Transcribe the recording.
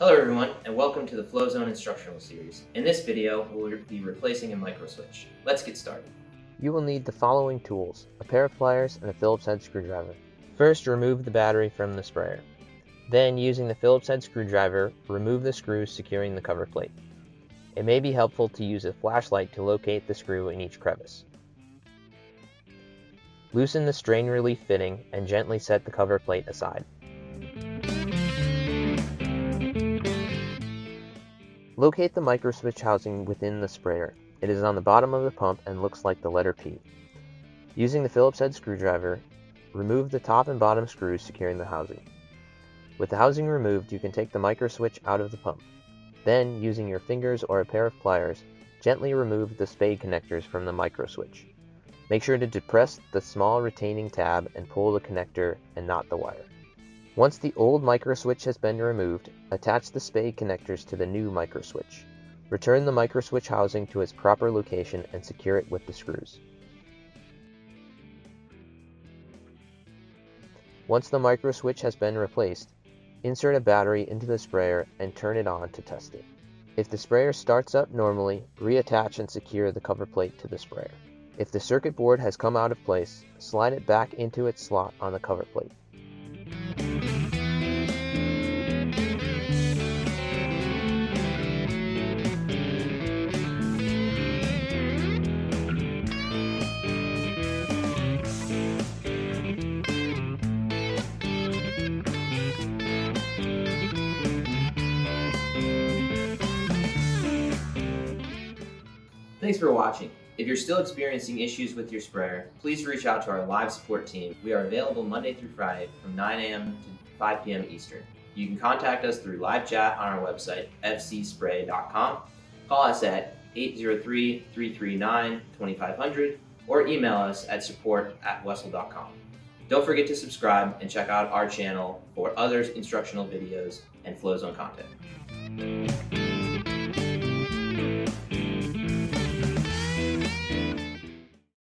Hello everyone, and welcome to the FlowZone instructional series. In this video, we'll be replacing a microswitch. Let's get started. You will need the following tools: a pair of pliers and a Phillips head screwdriver. First, remove the battery from the sprayer. Then, using the Phillips head screwdriver, remove the screws securing the cover plate. It may be helpful to use a flashlight to locate the screw in each crevice. Loosen the strain relief fitting and gently set the cover plate aside. Locate the microswitch housing within the sprayer. It is on the bottom of the pump and looks like the letter P. Using the Phillips head screwdriver, remove the top and bottom screws securing the housing. With the housing removed, you can take the microswitch out of the pump. Then, using your fingers or a pair of pliers, gently remove the spade connectors from the microswitch. Make sure to depress the small retaining tab and pull the connector and not the wire. Once the old microswitch has been removed, attach the spade connectors to the new microswitch. Return the microswitch housing to its proper location and secure it with the screws. Once the microswitch has been replaced, insert a battery into the sprayer and turn it on to test it. If the sprayer starts up normally, reattach and secure the cover plate to the sprayer. If the circuit board has come out of place, slide it back into its slot on the cover plate. Thanks for watching. If you're still experiencing issues with your sprayer, please reach out to our live support team. We are available Monday through Friday from 9 a.m. to 5 p.m. Eastern. You can contact us through live chat on our website, fcspray.com. Call us at 803-339-2500 or email us at support@wessel.com. Don't forget to subscribe and check out our channel for other instructional videos and FlowZone content.